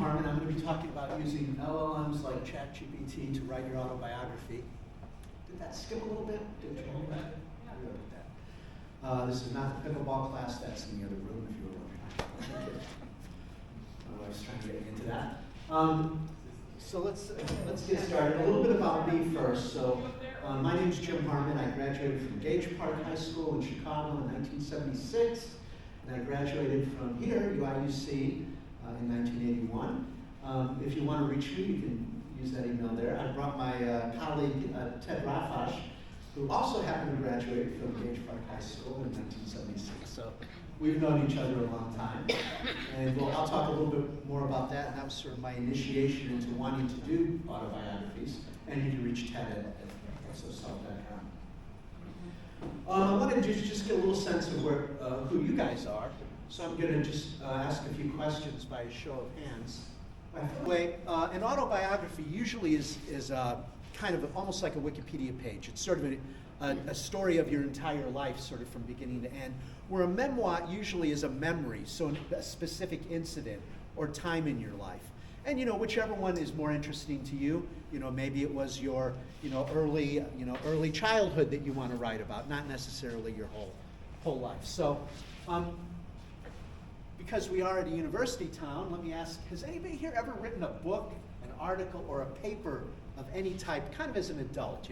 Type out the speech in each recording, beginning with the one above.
Harmon. I'm going to be talking about using LLMs like ChatGPT to write your autobiography. Did that skip a little bit? Did you hold that? This is not the pickleball class, that's in the other room if you were wondering. I was trying to get into that. So let's get started. A little bit about me first. So my name is Jim Harmon. I graduated from Gage Park High School in Chicago in 1976. And I graduated from here, UIUC, in 1981. If you want to reach me, you can use that email there. I brought my colleague, Ted Rafash, who also happened to graduate from Gage Park High School in 1976. So we've known each other a long time. And I'll talk a little bit more about that. And that was sort of my initiation into wanting to do autobiographies. And you can reach Ted at SoSelf.com. I wanted to just get a little sense of who you guys are. So I'm going to just ask a few questions by a show of hands. By the way, an autobiography usually is kind of almost like a Wikipedia page. It's sort of a story of your entire life, sort of from beginning to end, where a memoir usually is a memory, so a specific incident or time in your life. And whichever one is more interesting to you, maybe it was your early childhood that you want to write about, not necessarily your whole life. So because we are at a university town, let me ask, has anybody here ever written a book, an article, or a paper of any type, kind of as an adult,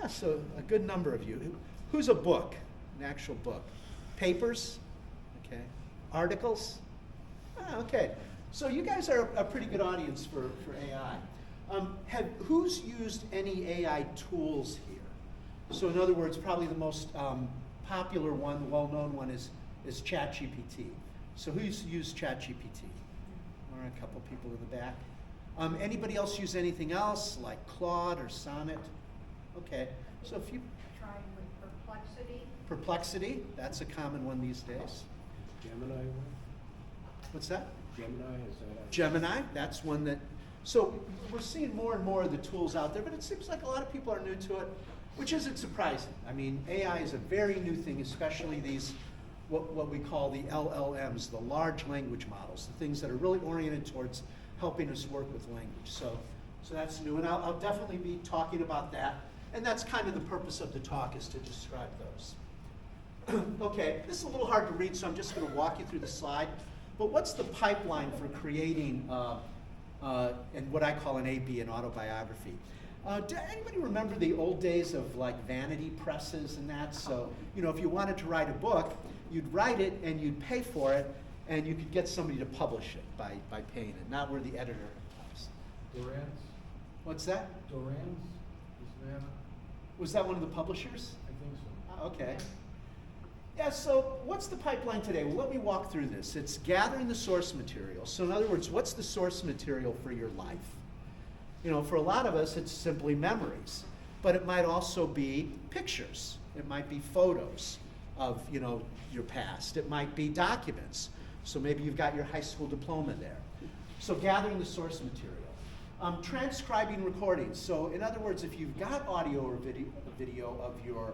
so a good number of you. Who's a book, an actual book? Papers? Okay. Articles? Okay. So you guys are a pretty good audience for AI. Who's used any AI tools here? So in other words, probably the most popular one, the well-known one is ChatGPT. So who's used ChatGPT? All right, a couple people in the back. Anybody else use anything else, like Claude or Sonnet? Okay, so if you... Trying with Perplexity. Perplexity, that's a common one these days. Gemini. What's that? Gemini, is that? Gemini, that's one that... So we're seeing more and more of the tools out there, but it seems like a lot of people are new to it, which isn't surprising. I mean, AI is a very new thing, especially these, what we call the LLMs, the large language models, the things that are really oriented towards helping us work with language. So that's new, and I'll definitely be talking about that. And that's kind of the purpose of the talk, is to describe those. Okay, this is a little hard to read, so I'm just going to walk you through the slide. But what's the pipeline for creating and what I call an AB, an autobiography? Do anybody remember the old days of like vanity presses and that? So, if you wanted to write a book, you'd write it and you'd pay for it, and you could get somebody to publish it by paying it, not where the editor comes. Durant's? What's that? Durant's? Is that? Was that one of the publishers? I think so. Okay. Yeah, so what's the pipeline today? Well, let me walk through this. It's gathering the source material. So in other words, what's the source material for your life? For a lot of us, it's simply memories. But it might also be pictures. It might be photos of, your past. It might be documents. So maybe you've got your high school diploma there. So gathering the source material. Transcribing recordings. So in other words, if you've got audio or video of your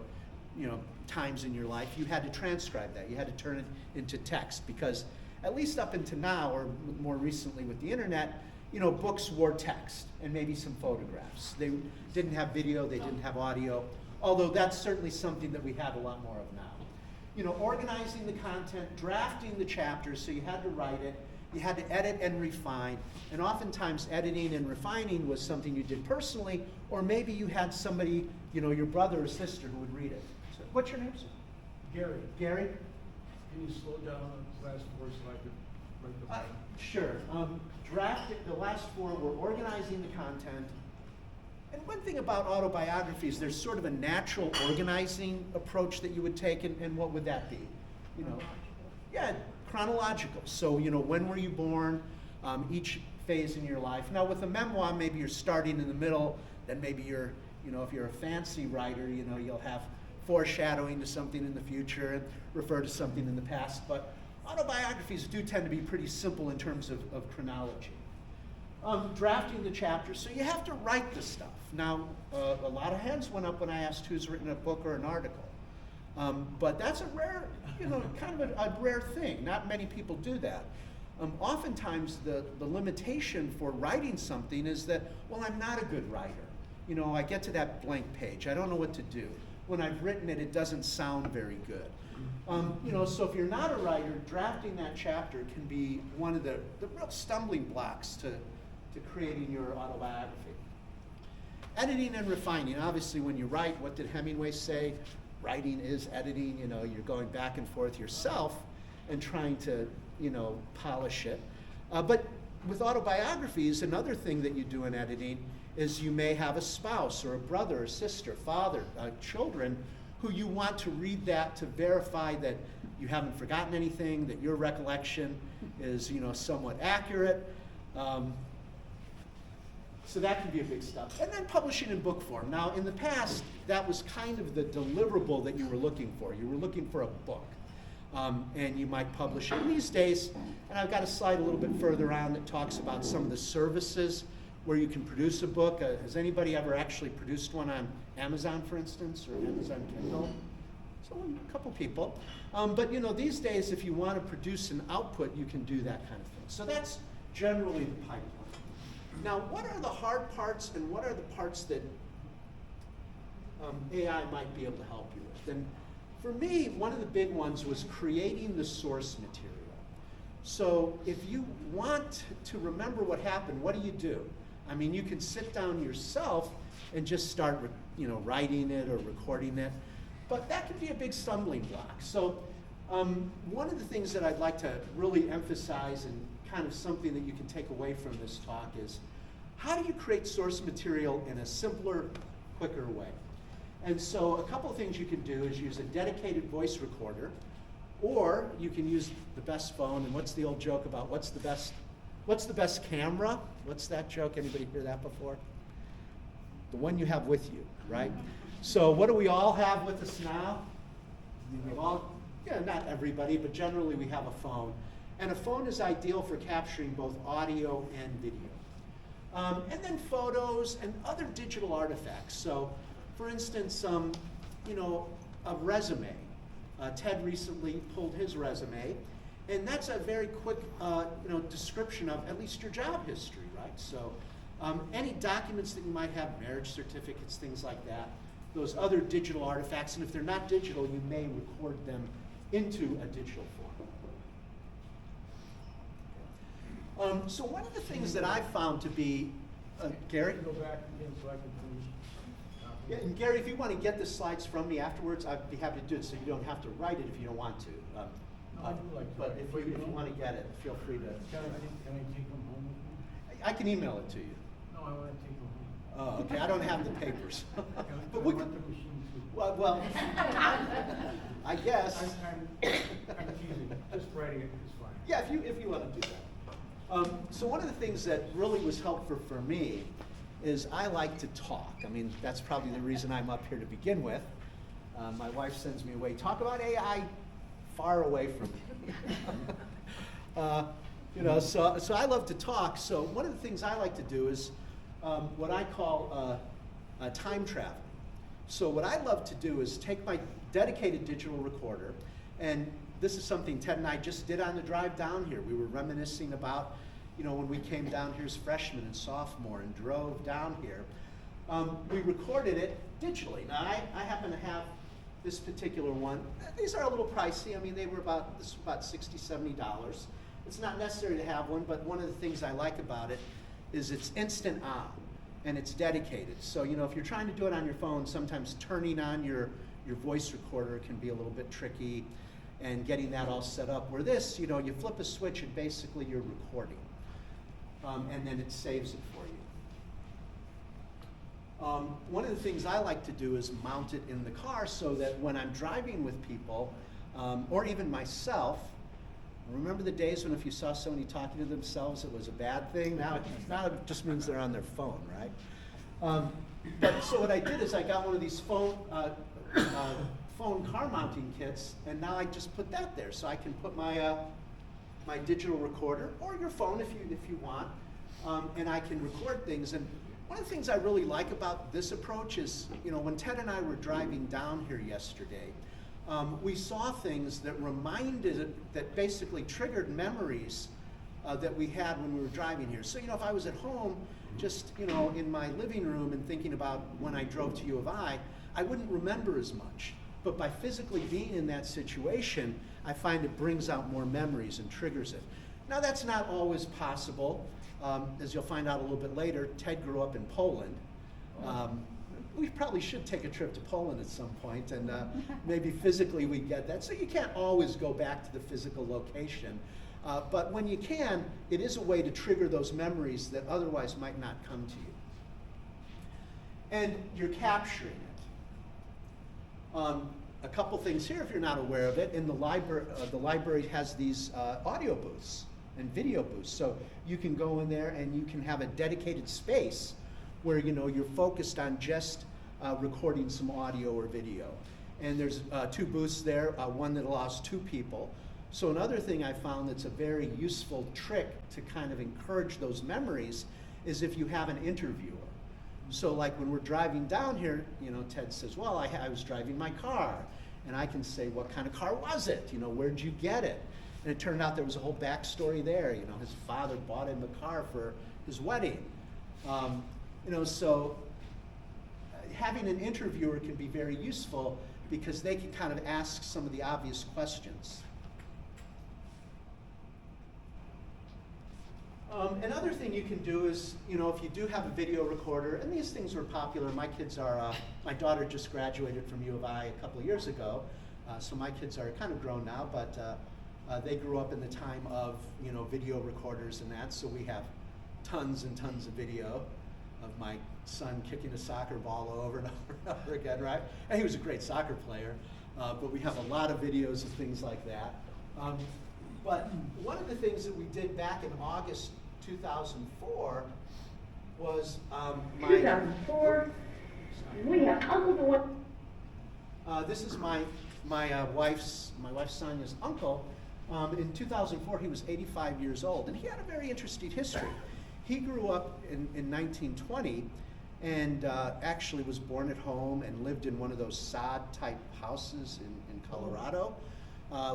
times in your life, you had to transcribe that. You had to turn it into text, because at least up until now, or more recently with the internet, books were text and maybe some photographs. They didn't have video, they didn't have audio, although that's certainly something that we have a lot more of now. Organizing the content, drafting the chapters, so you had to write it, you had to edit and refine, and oftentimes editing and refining was something you did personally, or maybe you had somebody, your brother or sister who would read it. So, what's your name, sir? Gary. Gary? Can you slow down the last four so I could write the book? Sure. The last four were organizing the content. And one thing about autobiographies, there's sort of a natural organizing approach that you would take, and what would that be? Yeah, chronological. So, when were you born, each phase in your life. Now with a memoir, maybe you're starting in the middle, then maybe you're, if you're a fancy writer, you'll have foreshadowing to something in the future and refer to something in the past. But autobiographies do tend to be pretty simple in terms of chronology. Drafting the chapters, so you have to write the stuff. Now, a lot of hands went up when I asked who's written a book or an article. But that's a rare, kind of a rare thing. Not many people do that. Oftentimes the limitation for writing something is that, well, I'm not a good writer. You know, I get to that blank page, I don't know what to do. When I've written it, it doesn't sound very good. You know, so if you're not a writer, drafting that chapter can be one of the real stumbling blocks to creating your autobiography. Editing and refining. Obviously, when you write, what did Hemingway say? Writing is editing. You know, you're going back and forth yourself and trying to, you know, polish it. But with autobiographies, another thing that you do in editing is you may have a spouse or a brother or sister, father, children, who you want to read that to verify that you haven't forgotten anything, that your recollection is, you know, somewhat accurate. So that can be a big step. And then publishing in book form. Now, in the past, that was kind of the deliverable that you were looking for. You were looking for a book, and you might publish it. And these days, and I've got a slide a little bit further on that talks about some of the services where you can produce a book. Has anybody ever actually produced one on Amazon, for instance, or Amazon Kindle? So a couple people. But you know, these days, if you want to produce an output, you can do that kind of thing. So that's generally the pipeline. Now, what are the hard parts and what are the parts that AI might be able to help you with? And for me, one of the big ones was creating the source material. So if you want to remember what happened, what do? I mean, you can sit down yourself and just start, you know, writing it or recording it, but that can be a big stumbling block. So one of the things that I'd like to really emphasize and kind of something that you can take away from this talk is how do you create source material in a simpler, quicker way? And so a couple of things you can do is use a dedicated voice recorder, or you can use the best phone. And what's the old joke about what's the best camera? What's that joke? Anybody hear that before? The one you have with you, right? So what do we all have with us now? We all, yeah, not everybody, but generally we have a phone. And a phone is ideal for capturing both audio and video. And then photos and other digital artifacts. So for instance, you know, a resume. Ted recently pulled his resume, and that's a very quick, you know, description of at least your job history, right? So any documents that you might have, marriage certificates, things like that, those other digital artifacts, and if they're not digital, you may record them into a digital form. So one of the things that I've found to be, Gary? Go back again so I can finish. Yeah, and Gary, if you want to get the slides from me afterwards, I'd be happy to do it, so you don't have to write it if you don't want to. No, I do like to but write. if you want to get it, feel free to. Can I take them home with me? I can email it to you. No, I want to take them home. Oh, okay. I don't have the papers. But we want could. the machine too. Well, I guess. I'm teasing. Just writing it is fine. Yeah, if you want to do that. So one of the things that really was helpful for me is I like to talk. I mean, that's probably the reason I'm up here to begin with. My wife sends me away. Talk about AI far away from me. You know, so I love to talk. So one of the things I like to do is what I call time travel. So what I love to do is take my dedicated digital recorder, and this is something Ted and I just did on the drive down here. We were reminiscing about, you know, when we came down here as freshmen and sophomore and drove down here. We recorded it digitally. Now, I happen to have this particular one. These are a little pricey. I mean, this was about $60, $70. It's not necessary to have one, but one of the things I like about it is it's instant on, and it's dedicated. So, you know, if you're trying to do it on your phone, sometimes turning on your voice recorder can be a little bit tricky, and getting that all set up. Where this, you know, you flip a switch and basically you're recording. And then it saves it for you. One of the things I like to do is mount it in the car so that when I'm driving with people, or even myself, remember the days when if you saw somebody talking to themselves, it was a bad thing? Now it just means they're on their phone, right? But so what I did is I got one of these phone car mounting kits, and now I just put that there, so I can put my my digital recorder or your phone if you want, and I can record things. And one of the things I really like about this approach is, you know, when Ted and I were driving down here yesterday, we saw things that basically triggered memories that we had when we were driving here. So, if I was at home, just, in my living room and thinking about when I drove to U of I wouldn't remember as much. But by physically being in that situation, I find it brings out more memories and triggers it. Now, that's not always possible. As you'll find out a little bit later, Ted grew up in Poland. We probably should take a trip to Poland at some point, and maybe physically we get that. So you can't always go back to the physical location. But when you can, it is a way to trigger those memories that otherwise might not come to you. And you're capturing it. A couple things here, if you're not aware of it. In the library has these audio booths and video booths. So you can go in there and you can have a dedicated space where you're focused on just recording some audio or video. And there's 2 booths there, one that allows 2 people. So another thing I found that's a very useful trick to kind of encourage those memories is if you have an interviewer. So like when we're driving down here, Ted says, well, I was driving my car. And I can say, what kind of car was it? Where'd you get it? And it turned out there was a whole backstory there. His father bought him the car for his wedding. So having an interviewer can be very useful because they can kind of ask some of the obvious questions. Another thing you can do is, if you do have a video recorder, and these things were popular. My kids are, my daughter just graduated from U of I a couple of years ago, so my kids are kind of grown now, but they grew up in the time of, video recorders and that, so we have tons and tons of video of my son kicking a soccer ball over and over and over again, right? And he was a great soccer player, but we have a lot of videos of things like that. But one of the things that we did back in August 2004 was 2004. We have Uncle the this is my wife's Sonia's uncle. In 2004, he was 85 years old, and he had a very interesting history. He grew up in 1920 and actually was born at home and lived in one of those sod-type houses in Colorado.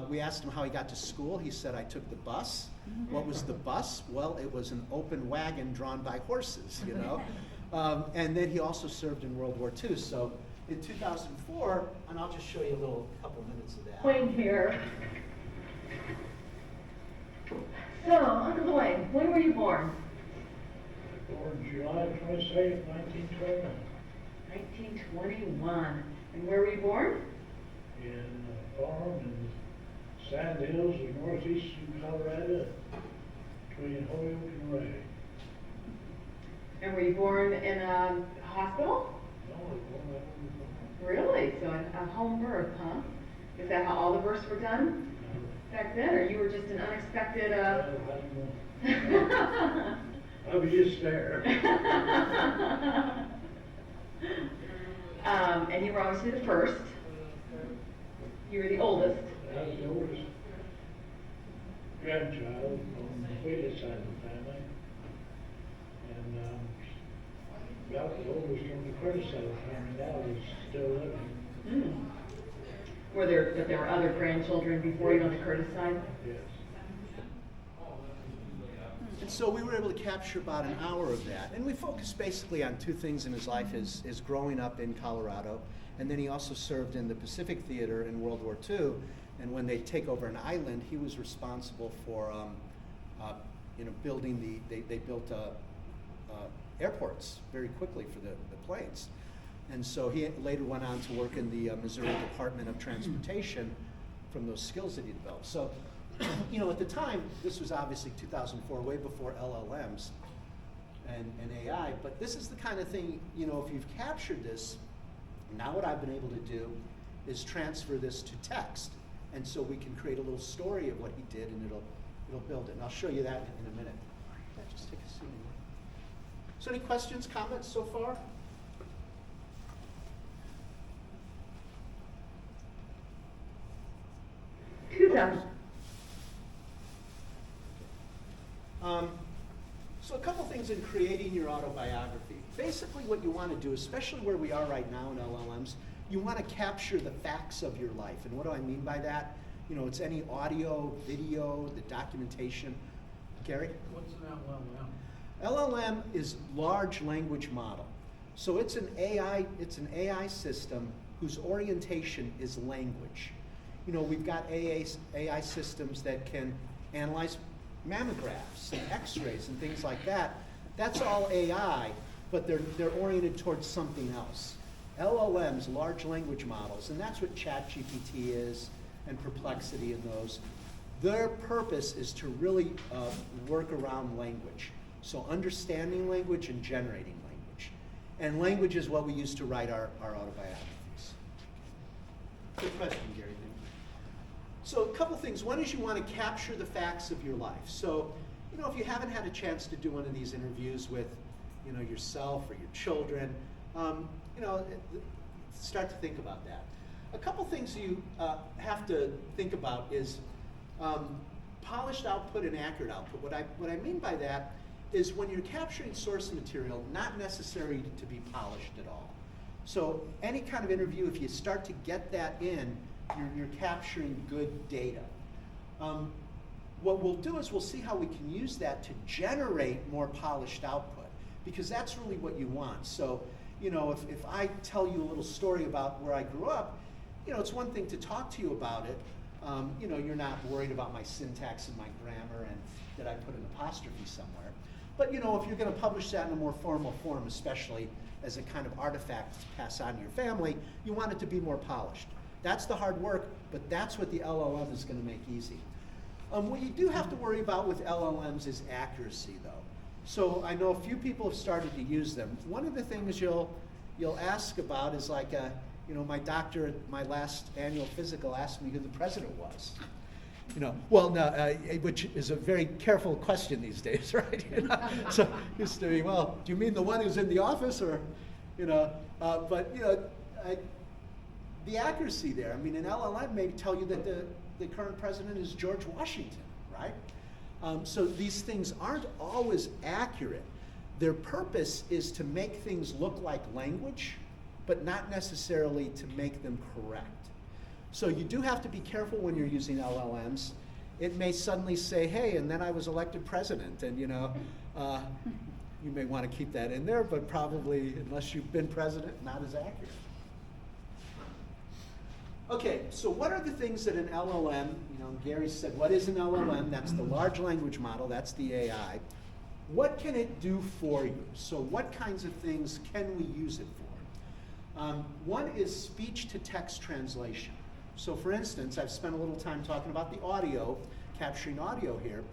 We asked him how he got to school. He said, I took the bus. What was the bus? Well, it was an open wagon drawn by horses, and then he also served in World War II. So in 2004, and I'll just show you a couple minutes of that. Dwayne here. So, Uncle Dwayne, when were you born? Born July 27th, 1921, 1921. And where were you born? in a farm in Sand Hills of northeastern Colorado, between Holyoke and Ray. And were you born in a hospital? No, I was born at home. Really? So a home birth, huh? Is that how all the births were done back then, or you were just an unexpected? I don't know. I was just there. And you were obviously the first. You were the oldest. I was the oldest grandchild on the Wheeler side of the family, and about the oldest on the Curtis side of the family now is still living. Mm. But there were other grandchildren before you on the Curtis side? Yes. And so we were able to capture about an hour of that. And we focused basically on 2 things in his life, his growing up in Colorado, and then he also served in the Pacific Theater in World War II. And when they take over an island, he was responsible for building they built airports very quickly for the planes. And so he later went on to work in the Missouri Department of Transportation from those skills that he developed. So, at the time, this was obviously 2004, way before LLMs and AI, but this is the kind of thing, if you've captured this, now what I've been able to do is transfer this to text. And so we can create a little story of what he did, and it'll build it. And I'll show you that in a minute. Just take a seat. So any questions, comments so far? So a couple things in creating your autobiography. Basically what you want to do, especially where we are right now in LLMs, you want to capture the facts of your life. And what do I mean by that? It's any audio, video, the documentation. Gary? What's an LLM? LLM is large language model. So it's an AI system whose orientation is language. You know, we've got AI systems that can analyze mammographs and x-rays and things like that. That's all AI, but they're oriented towards something else. LLMs, large language models, and that's what ChatGPT is, and Perplexity and those. Their purpose is to really work around language. So understanding language and generating language. And language is what we use to write our autobiographies. Good question, Gary. So a couple things. One is you want to capture the facts of your life. So, you know, if you haven't had a chance to do one of these interviews with, you know, yourself or your children, you know, start to think about that. A couple things you have to think about is polished output and accurate output. What I mean by that is when you're capturing source material, not necessary to be polished at all. So any kind of interview, if you start to get that in, you're capturing good data. What we'll do is we'll see how we can use that to generate more polished output, because that's really what you want. So, you know, if I tell you a little story about where I grew up, you know, it's one thing to talk to you about it. You know, you're not worried about my syntax and my grammar and that I put an apostrophe somewhere. But, you know, if you're going to publish that in a more formal form, especially as a kind of artifact to pass on to your family, you want it to be more polished. That's the hard work, but that's what the LLM is going to make easy. What you do have to worry about with LLMs is accuracy, though. So I know a few people have started to use them. One of the things you'll ask about is like, you know, my doctor at my last annual physical asked me who the president was. You know, well, no, which is a very careful question these days, right? You know? So used to be, well, do you mean the one who's in the office, or, you know? But you know, the accuracy there. I mean, an LLM may tell you that the current president is George Washington, right? So these things aren't always accurate. Their purpose is to make things look like language, but not necessarily to make them correct. So you do have to be careful when you're using LLMs. It may suddenly say, hey, and then I was elected president, and you know, you may want to keep that in there, but probably, unless you've been president, not as accurate. Okay, so what are the things that an LLM, you know, Gary said, what is an LLM? That's the large language model, that's the AI. What can it do for you? So what kinds of things can we use it for? One is speech-to-text translation. So for instance, I've spent a little time talking about the audio, capturing audio here.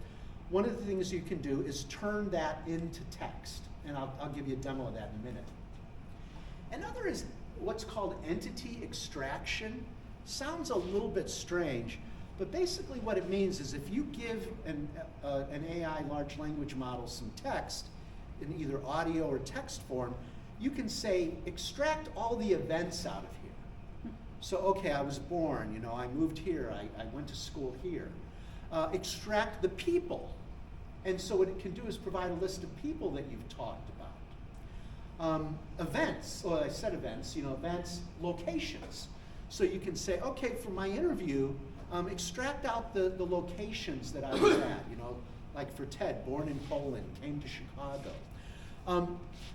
One of the things you can do is turn that into text, and I'll give you a demo of that in a minute. Another is what's called entity extraction. Sounds a little bit strange, but basically what it means is if you give an AI large language model some text in either audio or text form, you can say, extract all the events out of here. So, okay, I was born, you know, I moved here, I went to school here. Extract the people. And so what it can do is provide a list of people that you've talked about. Events, well, I said events, you know, events, locations. So you can say, okay, for my interview, extract out the locations that I was at, you know, like for Ted, born in Poland, came to Chicago.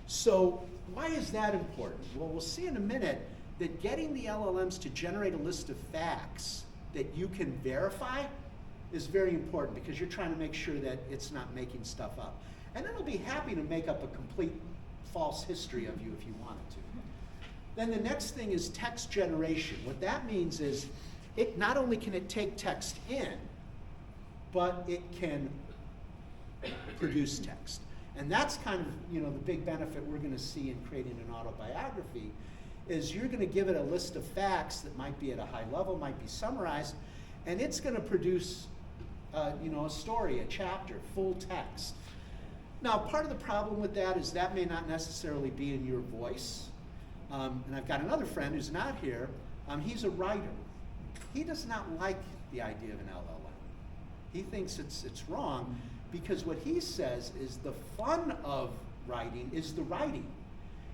So why is that important? Well, we'll see in a minute that getting the LLMs to generate a list of facts that you can verify is very important, because you're trying to make sure that it's not making stuff up. And it'll be happy to make up a complete false history of you if you wanted to. Then the next thing is text generation. What that means is it not only can it take text in, but it can produce text. And that's kind of, you know, the big benefit we're going to see in creating an autobiography is you're going to give it a list of facts that might be at a high level, might be summarized, and it's going to produce, you know, a story, a chapter, full text. Now, part of the problem with that is that may not necessarily be in your voice. And I've got another friend who's not here. He's a writer. He does not like the idea of an LLM. He thinks it's wrong, because what he says is the fun of writing is the writing.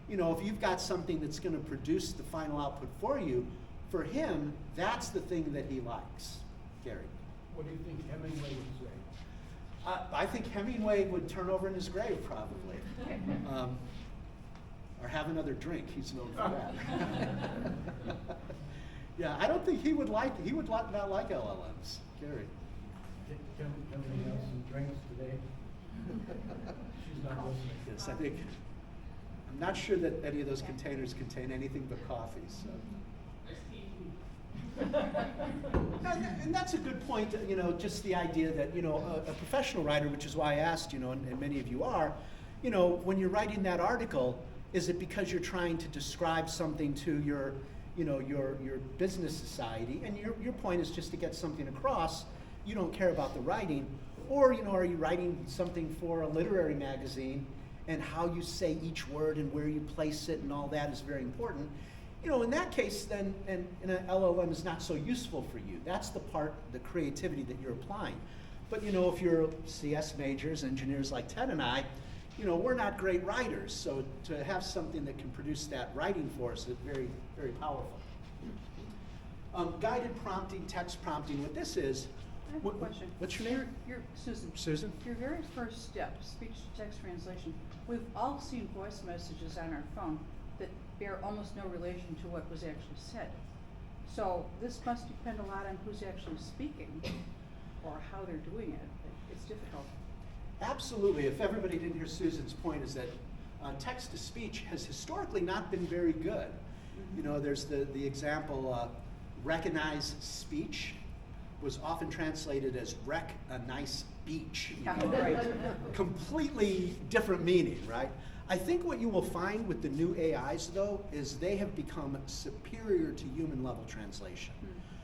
You know, if you've got something that's going to produce the final output for you, for him, that's the thing that he likes. Gary. What do you think Hemingway would say? I think Hemingway would turn over in his grave, probably. Or have another drink. He's known for that. Yeah, I don't think he would not like LLMs. Gary. Can we have some drinks today? She's not listening. Yes, I think. I'm not sure that any of those containers contain anything but coffee. So. And that's a good point, just the idea that, a professional writer, which is why I asked, and many of you are, when you're writing that article, is it because you're trying to describe something to your business society, and your point is just to get something across, you don't care about the writing, or, are you writing something for a literary magazine, and how you say each word and where you place it and all that is very important. In that case, then, and an LLM is not so useful for you. That's the part, the creativity that you're applying. But, if you're CS majors, engineers like Ted and I, we're not great writers. So to have something that can produce that writing for us is very, very powerful. Guided prompting, text prompting, what this is. I have a question. What's your name? Your Susan. Susan? Your very first step, speech-to-text translation, we've all seen voice messages on our phone that bear almost no relation to what was actually said. So this must depend a lot on who's actually speaking or how they're doing it. It's difficult. Absolutely. If everybody didn't hear Susan's point, is that text-to-speech has historically not been very good. Mm-hmm. There's the example, recognize speech was often translated as wreck a nice beach. Right. Completely different meaning, right? I think what you will find with the new AIs, though, is they have become superior to human level translation.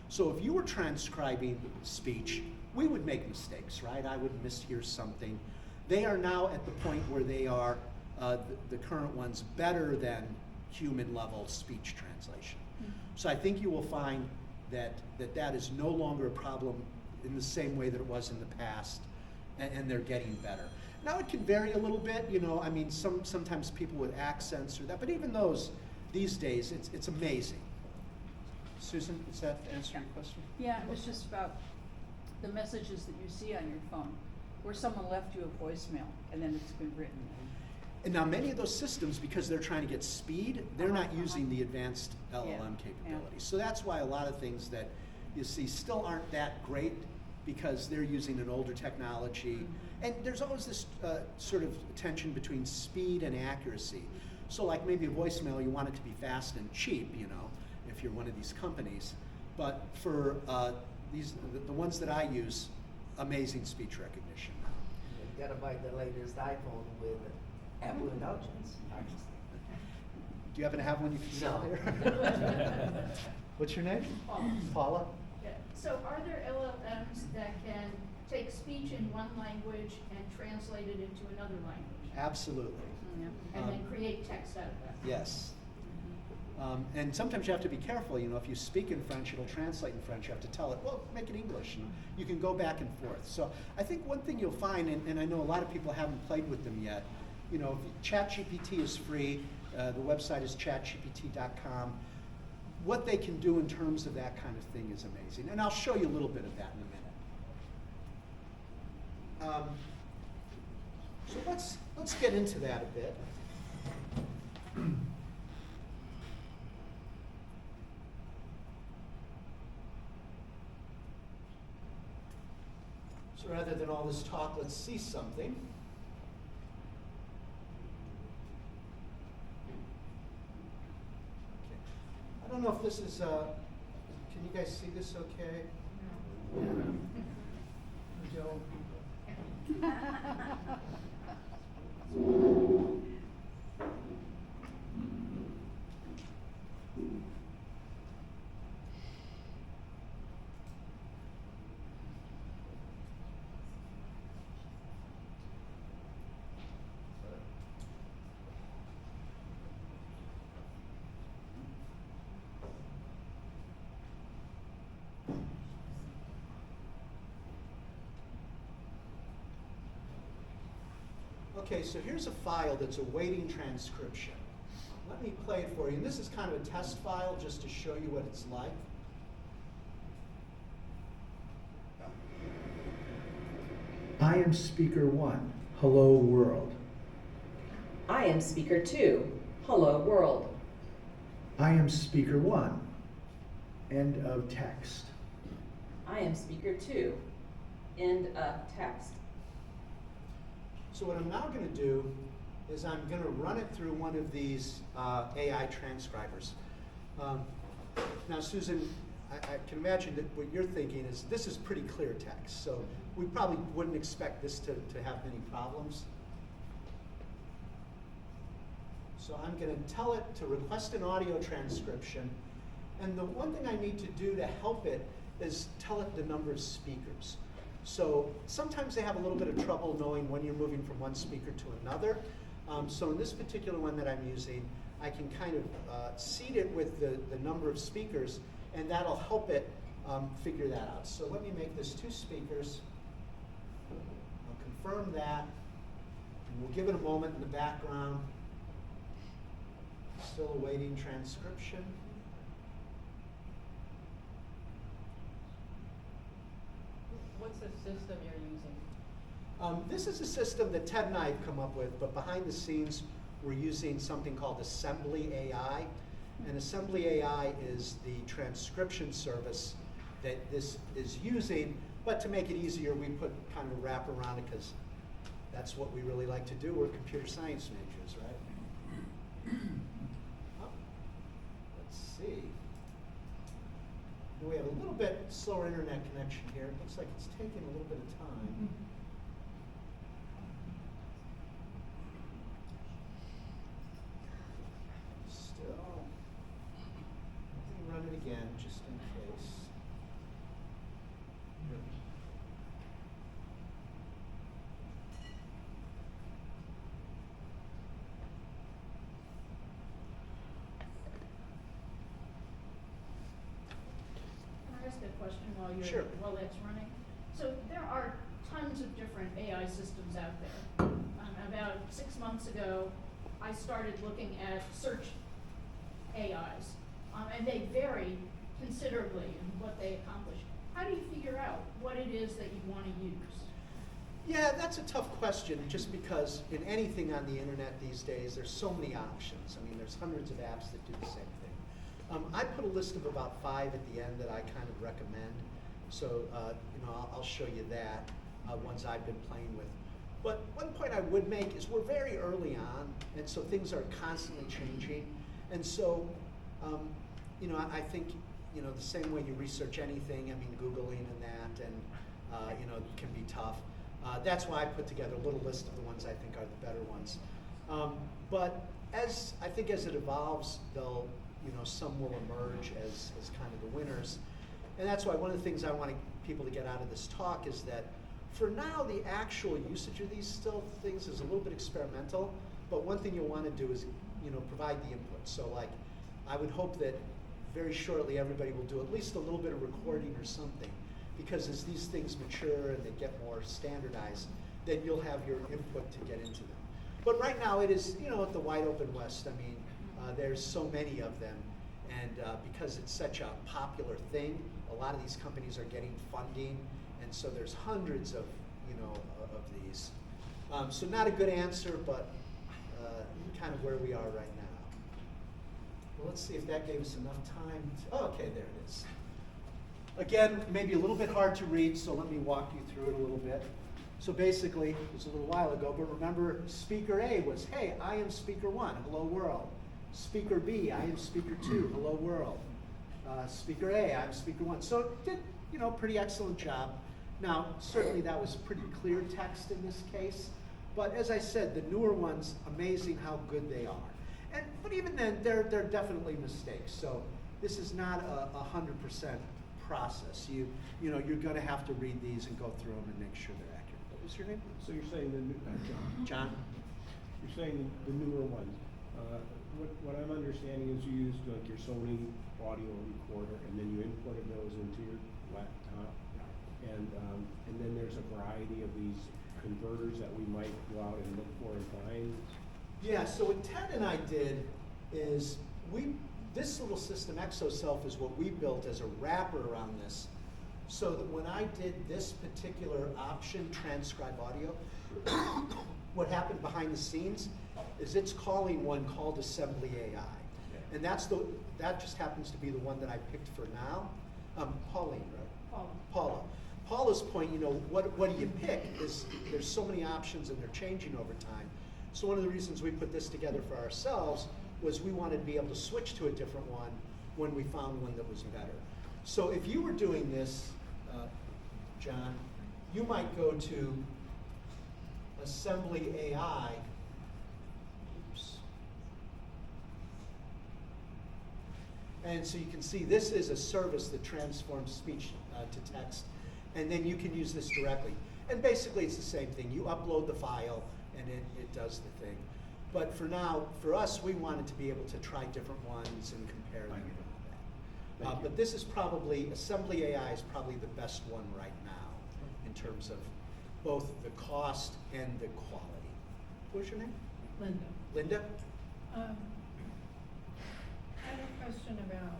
So if you were transcribing speech, we would make mistakes, right? I would mishear something. They are now at the point where they are, the current ones, better than human level speech translation. So I think you will find that is no longer a problem in the same way that it was in the past, and they're getting better. Now it can vary a little bit, sometimes people with accents or that, but even those these days, it's amazing. Susan, does that answer your question? Yeah, it was just about the messages that you see on your phone, where someone left you a voicemail and then it's been written. And now many of those systems, because they're trying to get speed, they're not using the advanced LLM capabilities. So that's why a lot of things that you see still aren't that great, because they're using an older technology. And there's always this sort of tension between speed and accuracy. So like maybe a voicemail, you want it to be fast and cheap, if you're one of these companies. But for the ones that I use, amazing speech recognition. You gotta buy the latest iPhone with Apple indulgence. Do you happen to have one you can sell No. here? What's your name? Paula. Yeah. So are there LLMs that can take speech in one language and translate it into another language? Absolutely. Yeah. And then create text out of that? Yes. And sometimes you have to be careful, if you speak in French, it'll translate in French, you have to tell it, well, make it English, and you can go back and forth. So I think one thing you'll find, and I know a lot of people haven't played with them yet, ChatGPT is free, the website is chatgpt.com. What they can do in terms of that kind of thing is amazing, and I'll show you a little bit of that in a minute. So let's get into that a bit. So rather than all this talk, let's see something. Okay. I don't know if this is, can you guys see this okay? Joe? Okay, so here's a file that's awaiting transcription. Let me play it for you. And this is kind of a test file just to show you what it's like. I am speaker 1. Hello world. I am speaker 2. Hello world. I am speaker 1. End of text. I am speaker 2. End of text. So what I'm now going to do is I'm going to run it through one of these AI transcribers. Now, Susan, I can imagine that what you're thinking is this is pretty clear text, so we probably wouldn't expect this to have many problems. So I'm going to tell it to request an audio transcription, and the one thing I need to do to help it is tell it the number of speakers. So sometimes they have a little bit of trouble knowing when you're moving from one speaker to another. So in this particular one that I'm using, I can kind of seed it with the number of speakers, and that'll help it figure that out. So let me make this 2 speakers. I'll confirm that, and we'll give it a moment in the background. Still awaiting transcription. What's the system you're using? This is a system that Ted and I have come up with, but behind the scenes, we're using something called Assembly AI. And Assembly AI is the transcription service that this is using, but to make it easier, we put kind of a wrap around it because that's what we really like to do. We're computer science majors, right? Oh, let's see. We have a little bit slower internet connection here. It looks like it's taking a little bit of time. Still, let me run it again just in case. Can I ask a question Sure. while that's running? So there are tons of different AI systems out there. About 6 months ago, I started looking at search AIs, and they vary considerably in what they accomplish. How do you figure out what it is that you want to use? Yeah, that's a tough question, just because in anything on the internet these days, there's so many options. I mean, there's hundreds of apps that do the same thing. I put a list of about 5 at the end that I kind of recommend. So, I'll show you that, ones I've been playing with. But one point I would make is we're very early on, and so things are constantly changing. And so, I think, the same way you research anything, I mean, Googling and that, and, can be tough. That's why I put together a little list of the ones I think are the better ones. But as it evolves, they'll, some will emerge as kind of the winners. And that's why one of the things I want people to get out of this talk is that for now, the actual usage of these things is a little bit experimental, but one thing you'll want to do is, provide the input. So like, I would hope that very shortly everybody will do at least a little bit of recording or something, because as these things mature and they get more standardized, then you'll have your input to get into them. But right now it is, at the wide open west. I mean, there's so many of them, and because it's such a popular thing, a lot of these companies are getting funding, and so there's hundreds of, of these. So not a good answer, but kind of where we are right now. Well, let's see if that gave us enough time. Okay, there it is. Again, maybe a little bit hard to read, so let me walk you through it a little bit. So basically, it was a little while ago, but remember, speaker A was, hey, I am speaker 1, hello world. Speaker B, I am speaker 2, hello world. Speaker A, I'm speaker 1. So it did, pretty excellent job. Now, certainly that was pretty clear text in this case, but as I said, the newer ones, amazing how good they are. But even then, there are definitely mistakes. So this is not a 100% process. You're going to have to read these and go through them and make sure they're accurate. What was your name? So you're saying John. You're saying the newer ones. What I'm understanding is you used like your Sony audio recorder, and then you imported those into your laptop, and then there's a variety of these converters that we might go out and look for and find. Yeah. So what Ted and I did is this little system, ExoSelf, is what we built as a wrapper around this. so that when I did this particular option, transcribe audio, what happened behind the scenes is it's calling one called Assembly AI. And that just happens to be the one that I picked for now. Pauline, right? Paula. Paula's point, what do you pick is there's so many options and they're changing over time. So one of the reasons we put this together for ourselves was we wanted to be able to switch to a different one when we found one that was better. So if you were doing this, John, you might go to Assembly AI. Oops. And so you can see this is a service that transforms speech to text, and then you can use this directly. And basically it's the same thing. You upload the file and it does the thing. But for now, for us, we wanted to be able to try different ones and compare them and all that. But this is probably, Assembly AI is probably the best one right now in terms of both the cost and the quality. What's your name? Linda. Linda? I have a question about,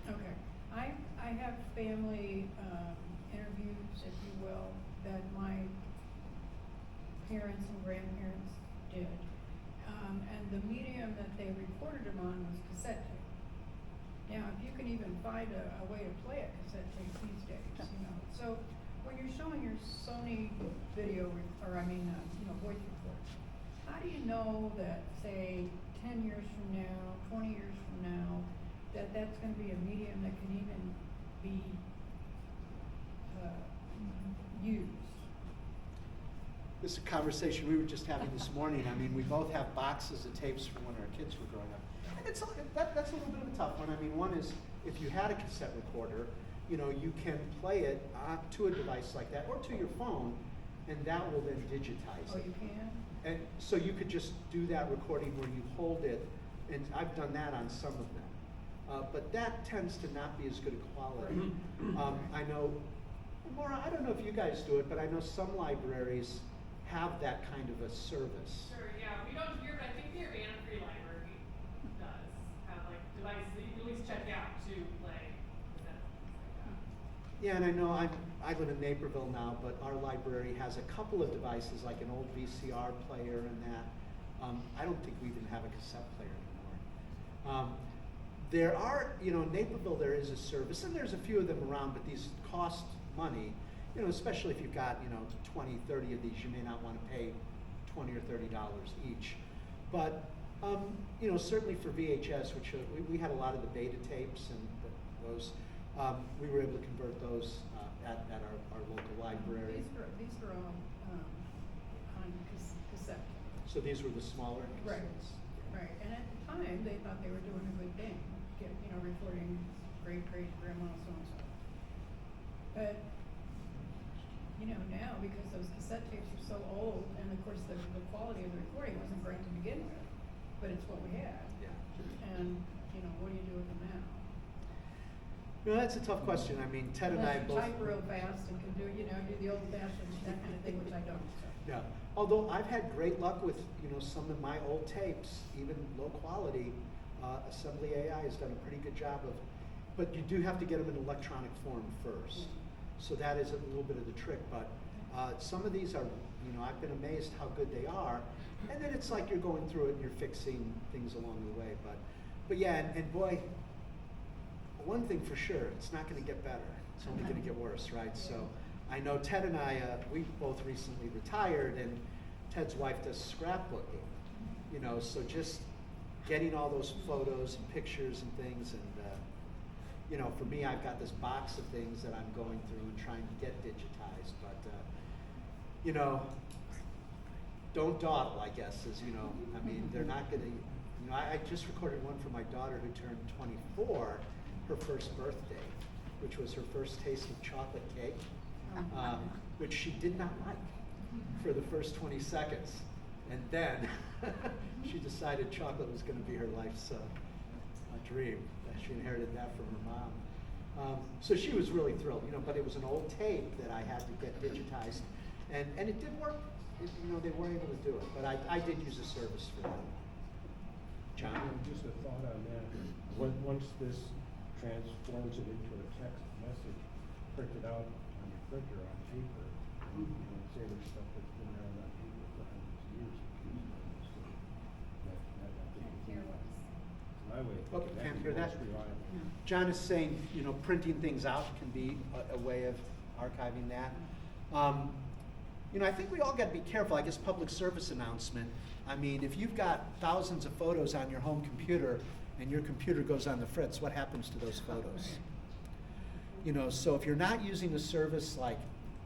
okay, I have family interviews, if you will, that my parents and grandparents did. And the medium that they recorded them on was cassette tape. Now, if you can even find a way to play a cassette tape these days, So when you're showing your Sony video, voice recorder, how do you know that, say, 10 years from now, 20 years from now, that's going to be a medium that can even be used? This is a conversation we were just having this morning. I mean, we both have boxes of tapes from when our kids were growing up. And that's a little bit of a tough one. I mean, one is if you had a cassette recorder, you can play it to a device like that or to your phone, and that will then digitize it. Oh, you can? And so you could just do that recording where you hold it, and I've done that on some of them. But that tends to not be as good a quality. I know, Maura, I don't know if you guys do it, but I know some libraries have that kind of a service. Sure, yeah, we don't here, but I think the Urbana Free Library does have devices that you can at least check out to play cassettes, things like that. Yeah, and I know I live in Naperville now, but our library has a couple of devices, like an old VCR player and that. I don't think we even have a cassette player anymore. There are, in Naperville there is a service, and there's a few of them around, but these cost money, especially if you've got, 20, 30 of these, you may not want to pay $20 or $30 each. But, certainly for VHS, which we had a lot of the beta tapes and those, we were able to convert those at our local library. These were all on cassette. So these were the smaller Right, cassettes. right. And at the time, they thought they were doing a good thing, recording great-great-grandma so-and-so. But, now, because those cassette tapes are so old, and of course the quality of the recording wasn't great to begin with, but it's what we had. Yeah. And, what do you do with them now? That's a tough question. I mean, Ted and I Unless you both. type real fast and can do the old-fashioned, that kind of thing, which I don't, so. Yeah. Although I've had great luck with, some of my old tapes, even low quality. Assembly AI has done a pretty good job of, but you do have to get them in electronic form first. So that is a little bit of the trick, but some of these are, I've been amazed how good they are. And then it's like you're going through it and you're fixing things along the way. But yeah, and boy, one thing for sure, it's not going to get better. It's only going to get worse, right? So I know Ted and I, we both recently retired, and Ted's wife does scrapbooking, so just getting all those photos and pictures and things, and for me, I've got this box of things that I'm going through and trying to get digitized, but don't dawdle, I guess, I mean, they're not going to, I just recorded one for my daughter who turned 24, her first birthday, which was her first taste of chocolate cake, which she did not like for the first 20 seconds. And then she decided chocolate was going to be her life's dream. She inherited that from her mom. So she was really thrilled, but it was an old tape that I had to get digitized. And it did work. They were able to do it. But I did use a service for that. John? Just a thought on that. Once this transforms it into a text message printed out on your printer on paper. You know, say there's stuff that's been around on paper for hundreds of years. So that I think is my way. of Okay, thinking. can't That'd hear be that. most reliable. John is saying, you know, printing things out can be a way of archiving that. You know, I think we all got to be careful. I guess public service announcement. I mean, if you've got thousands of photos on your home computer and your computer goes on the fritz, what happens to those photos? You know, so if you're not using a service like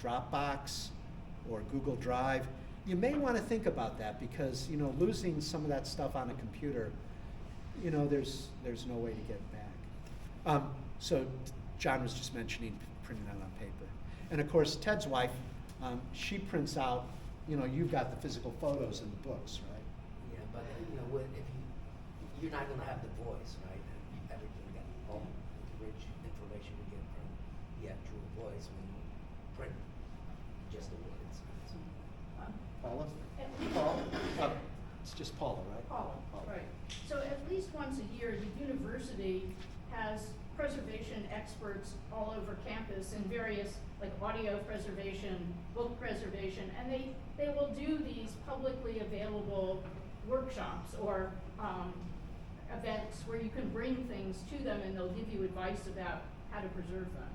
Dropbox or Google Drive, you may want to think about that because, you know, losing some of that stuff on a computer, you know, there's no way to get it back. So John was just mentioning printing out on paper. And of course, Ted's wife, she prints out, you know, you've got the physical photos in the books, right? Yeah, but you know, if you're not gonna have the voice, right? Everything that all the rich information you get from the actual voice when you print just the words. Paula? And- Paul? It's just Paula, right? Paula, right. So at least once a year, the university has preservation experts all over campus in various, like audio preservation, book preservation, and they will do these publicly available workshops or events where you can bring things to them and they'll give you advice about how to preserve them.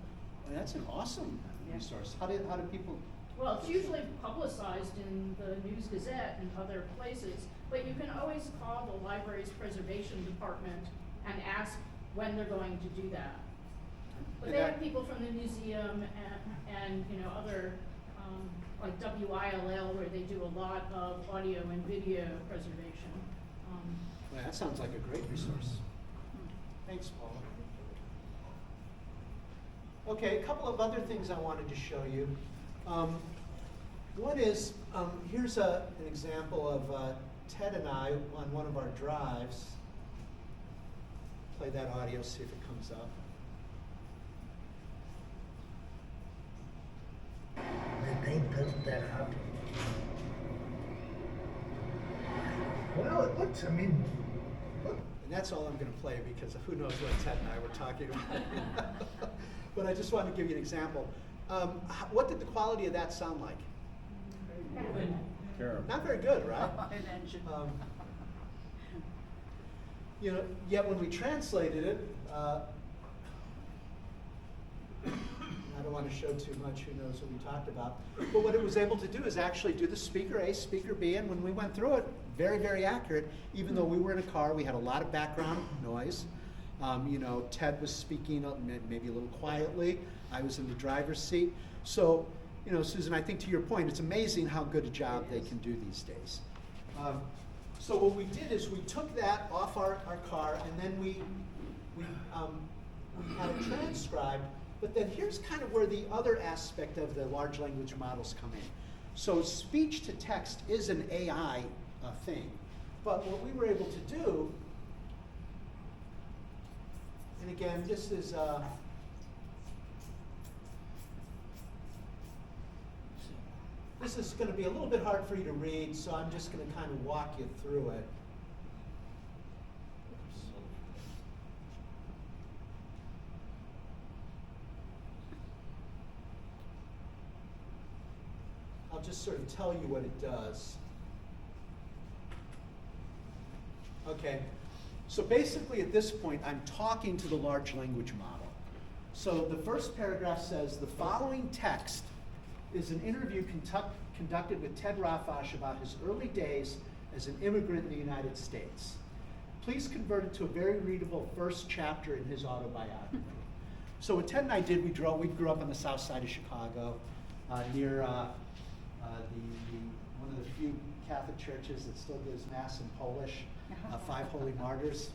Well, that's an awesome Yeah. resource. How do people? Well, it's usually publicized in the News Gazette and other places, but you can always call the library's preservation department and ask when they're going to do that. But they have people from the museum and you know, other, like WILL, where they do a lot of audio and video preservation. Well, that sounds like a great resource. Thanks, Paula. Okay, a couple of other things I wanted to show you. One is, here's an example of Ted and I on one of our drives. Play that audio, see if it comes up. They built that up. Well, it looks, I mean, look. And that's all I'm going to play because who knows what Ted and I were talking about. But I just wanted to give you an example. What did the quality of that sound like? Terrible. Not very good, right? An engine. You know, yet when we translated it, I don't want to show too much, who knows what we talked about. But what it was able to do is actually do the speaker A, speaker B, and when we went through it, very, very accurate. Even though we were in a car, we had a lot of background noise. You know, Ted was speaking maybe a little quietly. I was in the driver's seat. So, you know, Susan, I think to your point, it's amazing how good a job they can do these days. So what we did is we took that off our car, and then we had it transcribed. But then here's kind of where the other aspect of the large language models come in. So speech to text is an AI thing. But what we were able to do, and again, this is going to be a little bit hard for you to read, so I'm just going to kind of walk you through it. I'll just sort of tell you what it does. Okay, so basically at this point, I'm talking to the large language model. So the first paragraph says, the following text is an interview conducted with Ted Rafash about his early days as an immigrant in the United States. Please convert it to a very readable first chapter in his autobiography. So what Ted and I did, we grew up on the south side of Chicago, near one of the few Catholic churches that still gives Mass in Polish, Five Holy Martyrs.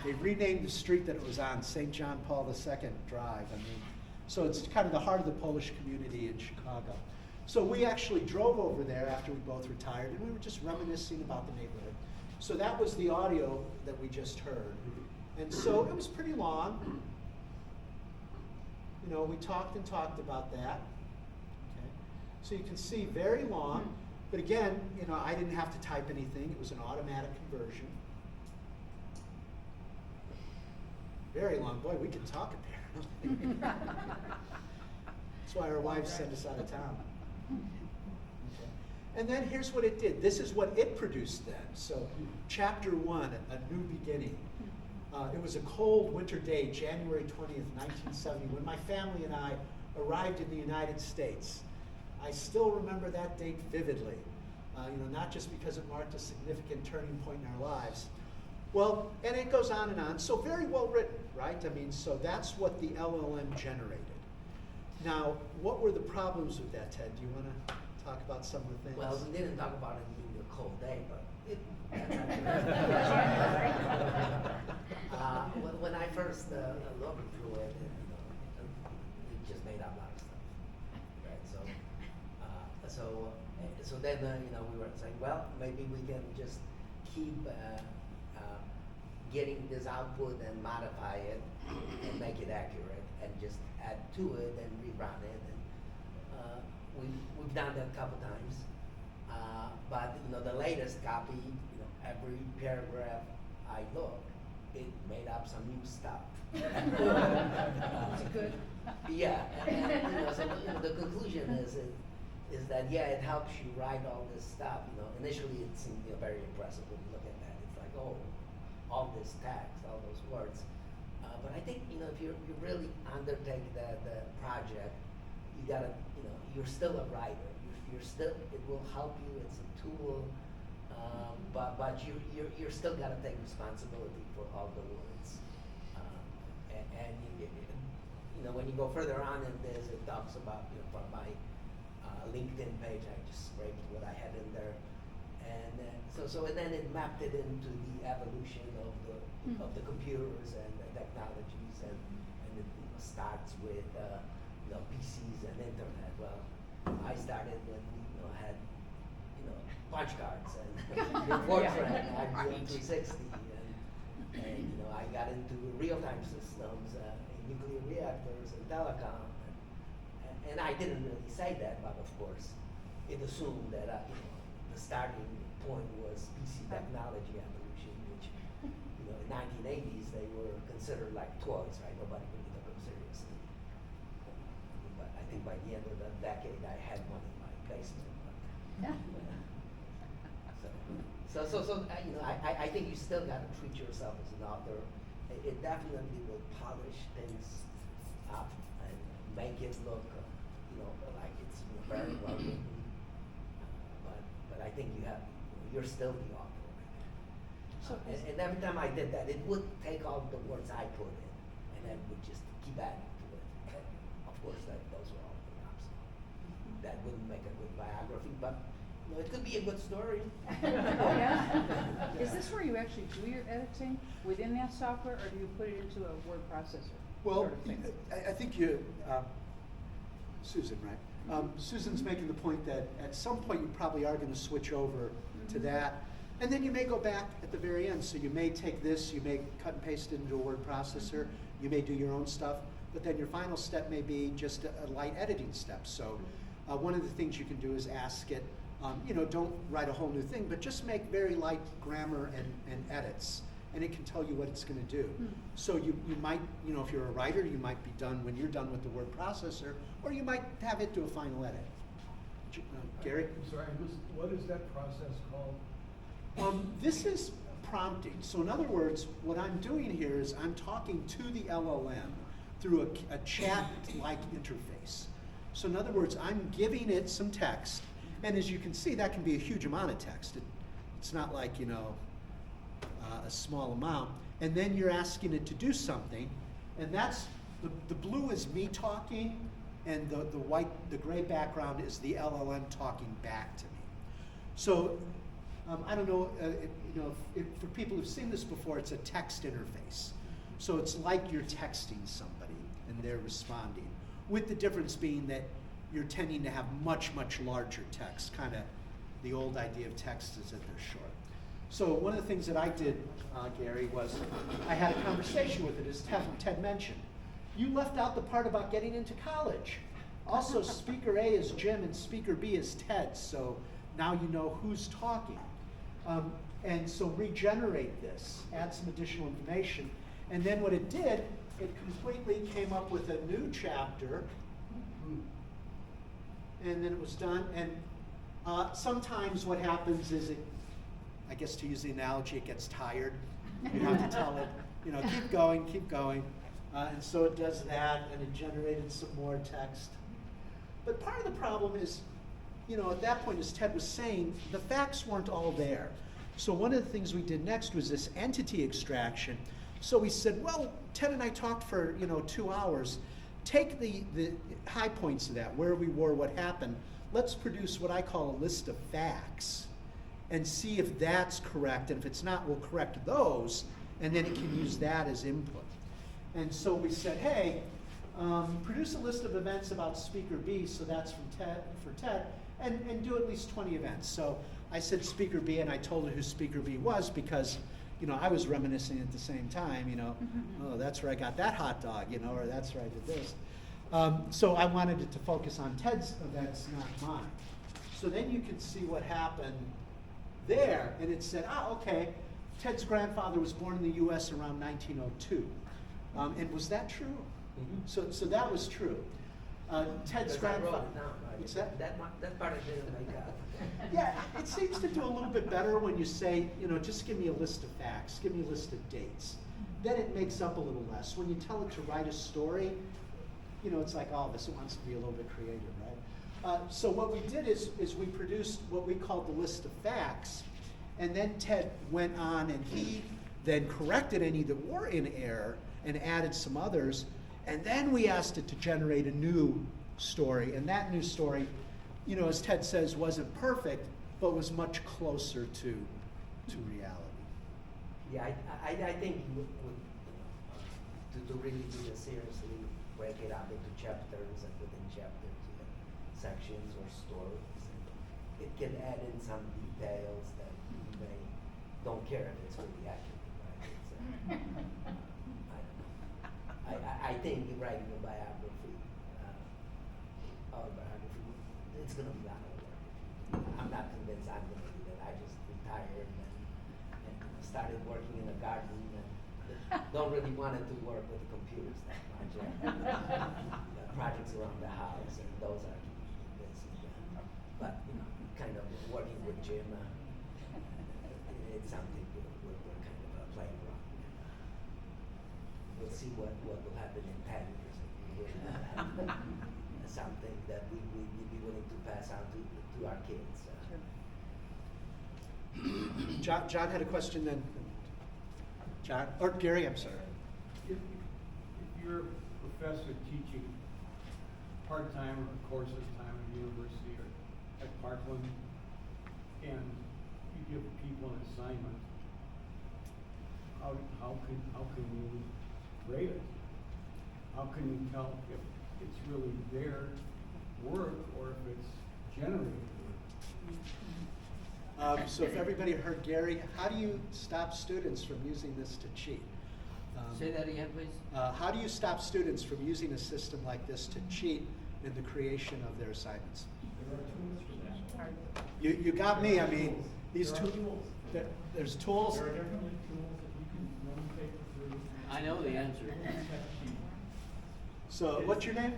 They renamed the street that it was on St. John Paul II Drive. I mean, so it's kind of the heart of the Polish community in Chicago. So we actually drove over there after we both retired, and we were just reminiscing about the neighborhood. So that was the audio that we just heard. And so it was pretty long. You know, we talked and talked about that. Okay. So you can see very long, but again, you know, I didn't have to type anything. It was an automatic conversion. Very long. Boy, we can talk up here. That's why our wives send us out of town. Okay. And then here's what it did. This is what it produced then. So chapter 1, a new beginning. It was a cold winter day, January 20th, 1970, when my family and I arrived in the United States. I still remember that date vividly, not just because it marked a significant turning point in our lives. Well, and it goes on and on. So very well written, right? I mean, so that's what the LLM generated. Now, what were the problems with that, Ted? Do you want to talk about some of the things? Well, we didn't talk about it being a cold day, but it. When I first looked through it, it just made up a lot of stuff, right? So then we were saying, well, maybe we can just keep getting this output and modify it and make it accurate, and just add to it and rerun it. And we've done that a couple times, but the latest copy, every paragraph I looked, it made up some new stuff. Is it good? Yeah, and so the conclusion is that it helps you write all this stuff. Initially it seemed very impressive when you look at that. It's like, oh, all this text, all those words. But I think if you really undertake the project, you gotta you're still a writer. You're still, it will help you. It's a tool, but you're still gotta take responsibility for all the words. And when you go further on in this, it talks about from my LinkedIn page, I just scraped what I had in there, and then it mapped it into the evolution of the computers and the technologies, and it starts with PCs and internet. Well, I started when we had punch cards and Fortran and IBM 360, and I got into real-time systems, nuclear reactors and telecom, and I didn't really say that, but of course it assumed that the starting point was PC technology evolution, which in the 1980s they were considered like toys, right? Nobody really took them seriously. But I think by the end of the decade I had one in my basement. I think you still got to treat yourself as an author. It definitely will polish things up and make it look, like it's very well written. But I think you're still the author. So And every time I did that, it would take all the words I put in, and then would just keep adding to it. And of course, those were all the props. That wouldn't make a good biography, but it could be a good story. Oh, yeah? Is this where you actually do your editing within that software, or do you put it into a word processor? Well, sort of thing? I think Susan, right? Susan's making the point that at some point you probably are going to switch over to that. And then you may go back at the very end. So you may take this, you may cut and paste it into a word processor, you may do your own stuff, but then your final step may be just a light editing step. So one of the things you can do is ask it, don't write a whole new thing, but just make very light grammar and edits, and it can tell you what it's going to do. So you might, if you're a writer, you might be done when you're done with the word processor, or you might have it do a final edit. Gary? I'm sorry, what is that process called? This is prompting. So in other words, what I'm doing here is I'm talking to the LLM through a chat-like interface. So in other words, I'm giving it some text, and as you can see, that can be a huge amount of text. It's not like, a small amount. And then you're asking it to do something, and that's, the blue is me talking, and the gray background is the LLM talking back to me. So I don't know, if for people who've seen this before, it's a text interface. So it's like you're texting somebody and they're responding, with the difference being that you're tending to have much, much larger text. Kind of the old idea of text is that they're short. So one of the things that I did, Gary, was I had a conversation with it, as Ted mentioned. You left out the part about getting into college. Also, speaker A is Jim and speaker B is Ted, so now you know who's talking. And so regenerate this, add some additional information. And then what it did it completely came up with a new chapter. And then it was done. And sometimes what happens is I guess to use the analogy, it gets tired. You have to tell it, keep going, keep going. And so it does that, and it generated some more text. But part of the problem is, at that point, as Ted was saying, the facts weren't all there. So one of the things we did next was this entity extraction. So we said, well, Ted and I talked for 2 hours. Take the high points of that, where we were, what happened. Let's produce what I call a list of facts and see if that's correct. And if it's not, we'll correct those, and then it can use that as input. And so we said, hey, produce a list of events about speaker B, so that's for Ted, and do at least 20 events. So I said speaker B, and I told her who speaker B was because I was reminiscing at the same time, oh, that's where I got that hot dog, or that's where I did this. So I wanted it to focus on Ted's events, not mine. So then you could see what happened there, and it said, okay, Ted's grandfather was born in the U.S. around 1902. And was that true? Mm-hmm. So that was true. Ted's grandfather. What's that? That part I didn't make up. Yeah, it seems to do a little bit better when you say, just give me a list of facts, give me a list of dates. Then it makes up a little less. When you tell it to write a story, it's like all of us, it wants to be a little bit creative, right? So what we did is we produced what we called the list of facts, and then Ted went on and he then corrected any that were in error and added some others, and then we asked it to generate a new story, and that new story, as Ted says, wasn't perfect, but was much closer to reality. Yeah, I think to really do this seriously, break it up into chapters and within chapters, sections or stories. It can add in some details that you may don't care if it's really accurate, right? I don't know. I think writing a biography, autobiography, it's going to be a lot of work. I'm not convinced I'm going to do that. I just retired and started working in a garden and don't really want to work with the computers that much. Projects around the house, and those are keeping me busy. But kind of working with Jim, it's something we're kind of playing around. We'll see what will happen in 10 years if we really have something that we'd be willing to pass on to our kids. John had a question then. John, or Gary, I'm sorry. If you're a professor teaching part-time or courses time at university or at Parkland, and you give people an assignment, how can you grade it? How can you tell if it's really their work or if it's generated work? So if everybody heard Gary, how do you stop students from using this to cheat? Say that again, please. How do you stop students from using a system like this to cheat in the creation of their assignments? There are tools for that. You got me. I mean, these There are tools. tools. There's tools. There are definitely tools that you can run paper through. I know the answer. So what's your name?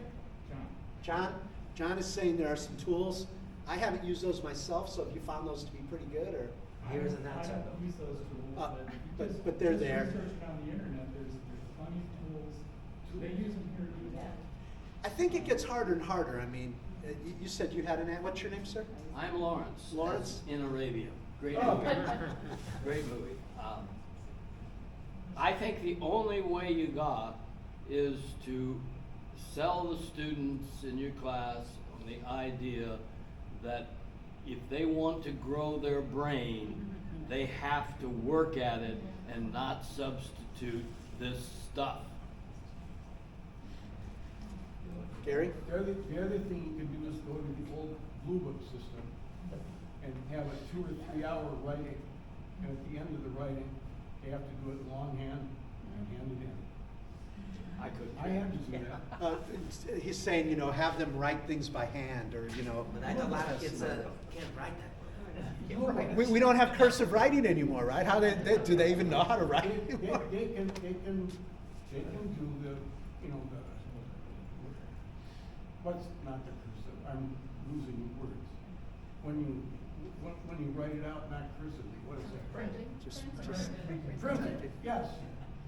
John. John is saying there are some tools. I haven't used those myself, so have you found those to be pretty good, or? Here's an I answer. don't use those tools, but just they're there. research on the internet, there's plenty of tools. They use them here too. I think it gets harder and harder. I mean, you said you had what's your name, sir? I'm Lawrence. Lawrence? That's in Arabia. Great Oh. movie. Great movie. I think the only way you got is to sell the students in your class on the idea that if they want to grow their brain, they have to work at it and not substitute this stuff. Gary? The other thing you can do is go to the old Blue Book system and have a 2 or 3 hour writing, and at the end of the writing, they have to do it longhand and hand it in. I couldn't. I had to do that. He's saying, have them write things by hand, or But I know a lot of kids can't write that well. We don't have cursive writing anymore, right? How do they even know how to write They anymore? can They can do the, what's not the cursive, I'm losing words. When you write it out, not cursively, what is that? Printing. Just Print it, yes,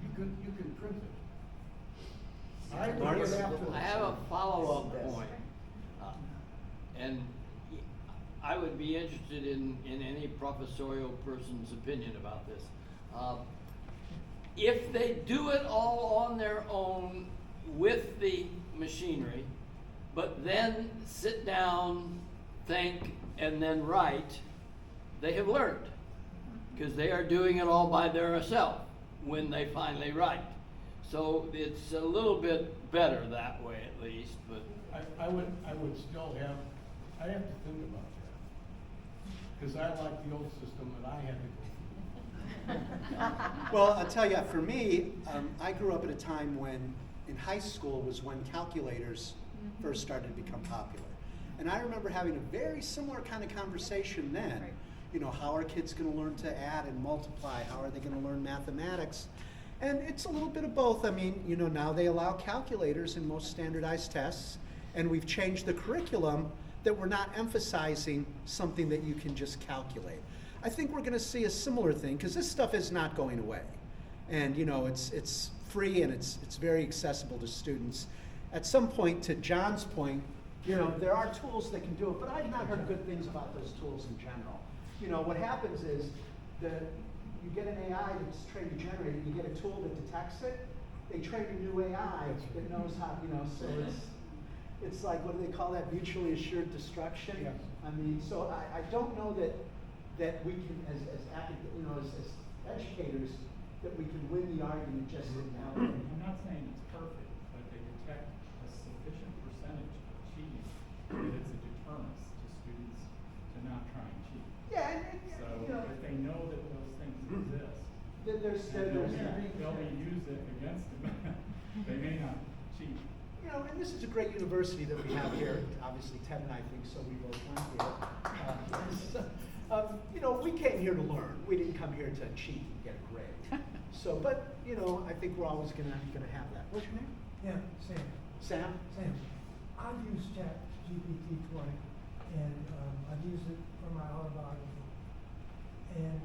you can print it. I Mark? read it afterwards. I have a follow-up point. And I would be interested in any professorial person's opinion about this. If they do it all on their own with the machinery, but then sit down, think, and then write, they have learned. Because they are doing it all by themselves when they finally write. So it's a little bit better that way at least, but. I would still have, I'd have to think about that. Because I like the old system that I had to go through. Well, I'll tell you, for me, I grew up at a time when, in high school, was when calculators first started to become popular. And I remember having a very similar kind of conversation then. You know, how are kids going to learn to add and multiply? How are they going to learn mathematics? And it's a little bit of both. I mean, you know, now they allow calculators in most standardized tests, and we've changed the curriculum that we're not emphasizing something that you can just calculate. I think we're going to see a similar thing, because this stuff is not going away. And, you know, it's free and it's very accessible to students. At some point, to John's point, you know, there are tools that can do it, but I've not heard good things about those tools in general. You know, what happens is that you get an AI that's trained to generate it, you get a tool that detects it, they train a new AI that knows how, you know, so it's like, what do they call that, mutually assured destruction? Yes. I mean, so I don't know that we can, as educators, that we can win the argument just sitting down. I'm not saying it's perfect, but they detect a sufficient percentage of cheating that it's a deterrence to students to not try and cheat. Yeah, So you know, if they know that those things exist, they'll be use it against them. They may not cheat. You know, and this is a great university that we have here. Obviously, Ted and I think so. We both went here. You know, we came here to learn. We didn't come here to cheat and get a grade. So, but you know, I think we're always gonna have that. What's your name? Yeah, Sam. Sam. Sam. I've used ChatGPT 20, and I've used it for my autobiography. And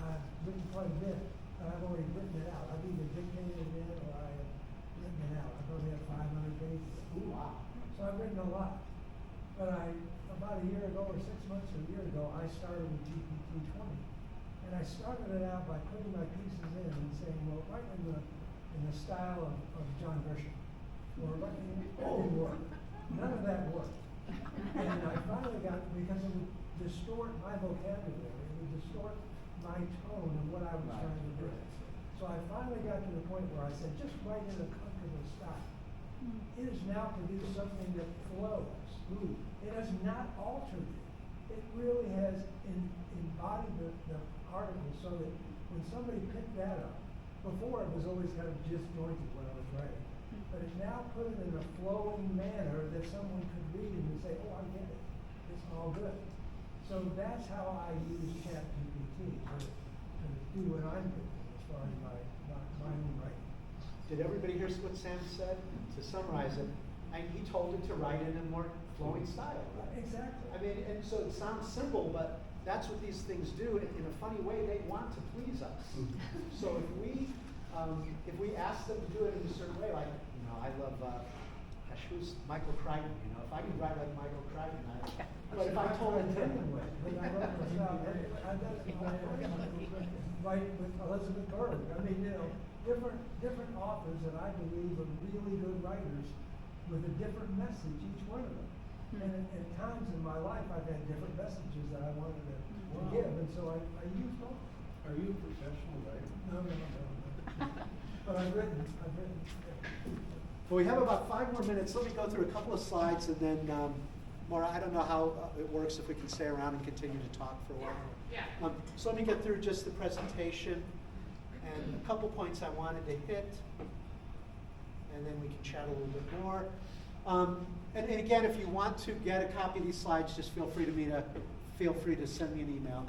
I've written quite a bit, but I've already written it out. I've either dictated it in or I have written it out. I probably have 500 pages. Ooh, wow. So I've written a lot. But about a year ago or 6 months or a year ago, I started with GPT 20. And I started it out by putting my pieces in and saying, well, write in the style of John Grisham. Or write in, that didn't work. None of that worked. And I finally got, because it would distort my vocabulary, it would distort my tone and what I was trying to do. So I finally got to the point where I said, just write in a comfortable style. It has now produced something that flows smooth. It has not altered it. It really has embodied the article so that when somebody picked that up, before it was always kind of disjointed when I was writing, but it now put it in a flowing manner that someone could read it and say, oh, I get it. It's all good. So that's how I use ChatGPT to do what I'm doing as far as my own writing. Did everybody hear what Sam said? To summarize it, he told it to write in a more flowing style. Right? Exactly. I mean, and so it sounds simple, but that's what these things do. In a funny way, they want to please us. So if we ask them to do it in a certain way, like, you know, I love, who's Michael Crichton? You know, if I could write like Michael Crichton, but if I told him anyway, I wrote myself, write with Elizabeth Berg. I mean, you know, different authors that I believe are really good writers with a different message, each one of them. And at times in my life, I've had different messages that I wanted to give, and so I use both. Are you a professional writer? No. But I've written. Well, we have about 5 more minutes. Let me go through a couple of slides, and then, Maura, I don't know how it works, if we can stay around and continue to talk for a while. Yeah. So let me get through just the presentation and a couple points I wanted to hit, and then we can chat a little bit more. And again, if you want to get a copy of these slides, just feel free to send me an email.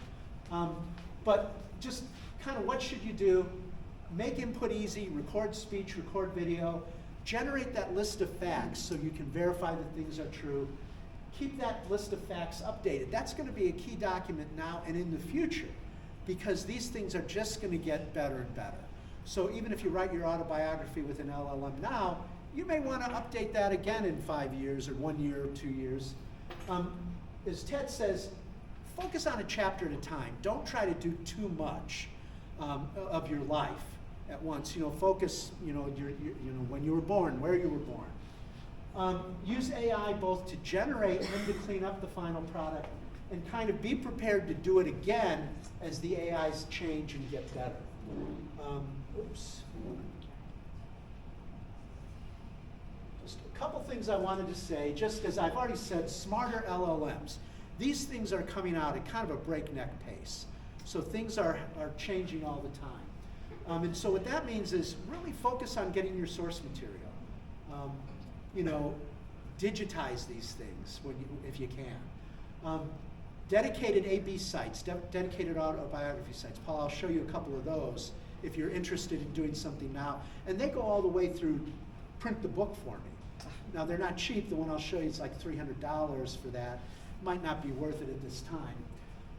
But just kind of what should you do make input easy, record speech, record video, generate that list of facts so you can verify that things are true. Keep that list of facts updated. That's going to be a key document now and in the future, because these things are just going to get better and better. So even if you write your autobiography with an LLM now, you may want to update that again in 5 years or 1 year or 2 years. As Ted says, focus on a chapter at a time. Don't try to do too much of your life at once. Focus, when you were born, where you were born. Use AI both to generate and to clean up the final product, and kind of be prepared to do it again as the AIs change and get better. Just a couple things I wanted to say, just as I've already said, smarter LLMs. These things are coming out at kind of a breakneck pace. So things are changing all the time. And so what that means is really focus on getting your source material. Digitize these things if you can. Dedicated AB sites, dedicated autobiography sites. Paul, I'll show you a couple of those if you're interested in doing something now. And they go all the way through print the book for me. Now, they're not cheap. The one I'll show you is like $300 for that. Might not be worth it at this time.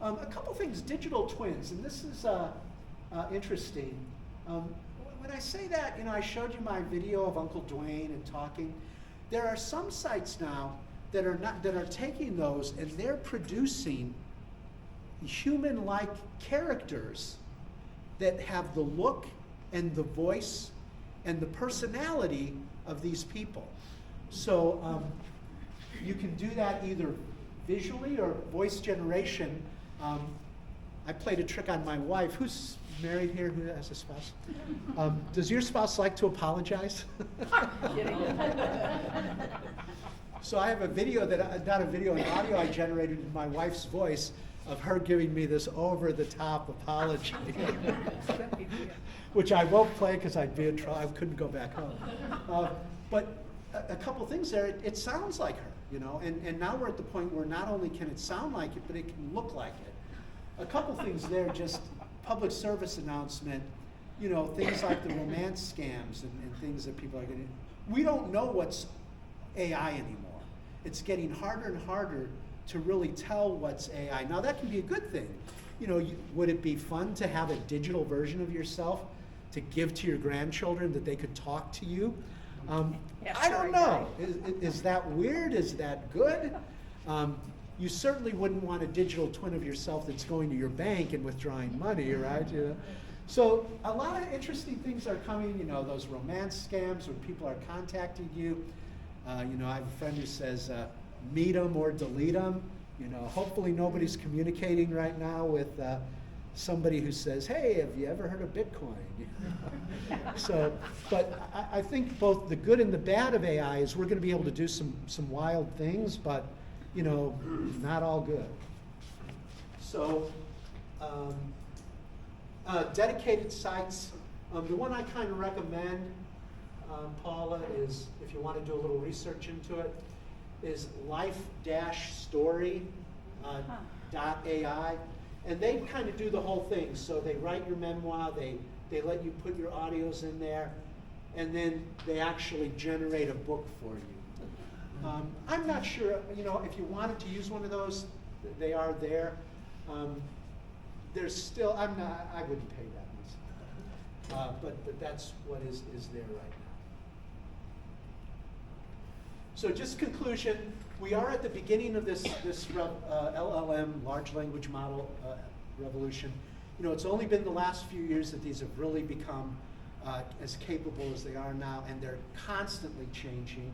A couple things, digital twins, and this is interesting. When I say that, I showed you my video of Uncle Dwayne and talking. There are some sites now that are taking those and they're producing human-like characters that have the look and the voice and the personality of these people. So you can do that either visually or voice generation. I played a trick on my wife. Who's married here? Who has a spouse? Does your spouse like to apologize? So I have a video not a video, an audio I generated in my wife's voice of her giving me this over-the-top apology, which I won't play because I'd be in trouble. I couldn't go back home. But a couple things there. It sounds like her, and now we're at the point where not only can it sound like it, but it can look like it. A couple things there, just public service announcement, things like the romance scams and things that people are getting. We don't know what's AI anymore. It's getting harder and harder to really tell what's AI. Now that can be a good thing. Would it be fun to have a digital version of yourself to give to your grandchildren that they could talk to you? I don't know. Is that weird? Is that good? You certainly wouldn't want a digital twin of yourself that's going to your bank and withdrawing money, right? So a lot of interesting things are coming, those romance scams when people are contacting you. I have a friend who says, meet them or delete them. Hopefully nobody's communicating right now with somebody who says, hey, have you ever heard of Bitcoin? So, but I think both the good and the bad of AI is we're going to be able to do some wild things, but not all good. So, dedicated sites. The one I kind of recommend, Paula, is if you want to do a little research into it, is life-story.ai. And they kind of do the whole thing. So they write your memoir, they let you put your audios in there, and then they actually generate a book for you. I'm not sure, if you wanted to use one of those, they are there. There's still, I wouldn't pay that much. But that's what is there right now. So just conclusion, we are at the beginning of this LLM, large language model revolution. It's only been the last few years that these have really become as capable as they are now, and they're constantly changing.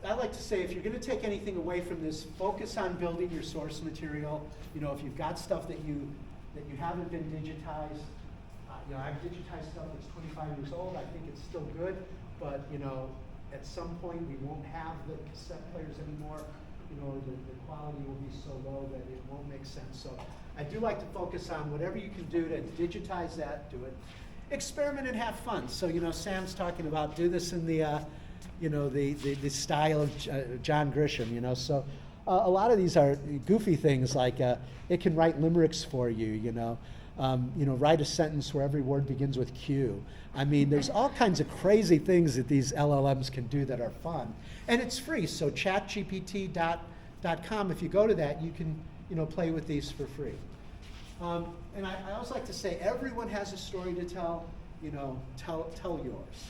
I like to say, if you're going to take anything away from this, focus on building your source material. If you've got stuff that you haven't been digitized, I've digitized stuff that's 25 years old. I think it's still good, but at some point we won't have the cassette players anymore. The quality will be so low that it won't make sense. So I do like to focus on whatever you can do to digitize that, do it. Experiment and have fun. So Sam's talking about do this in the the style of John Grisham. So a lot of these are goofy things like it can write limericks for you. write a sentence where every word begins with Q. I mean, there's all kinds of crazy things that these LLMs can do that are fun. And it's free, so chatgpt.com, if you go to that, you can play with these for free. And I also like to say, everyone has a story to tell, tell yours.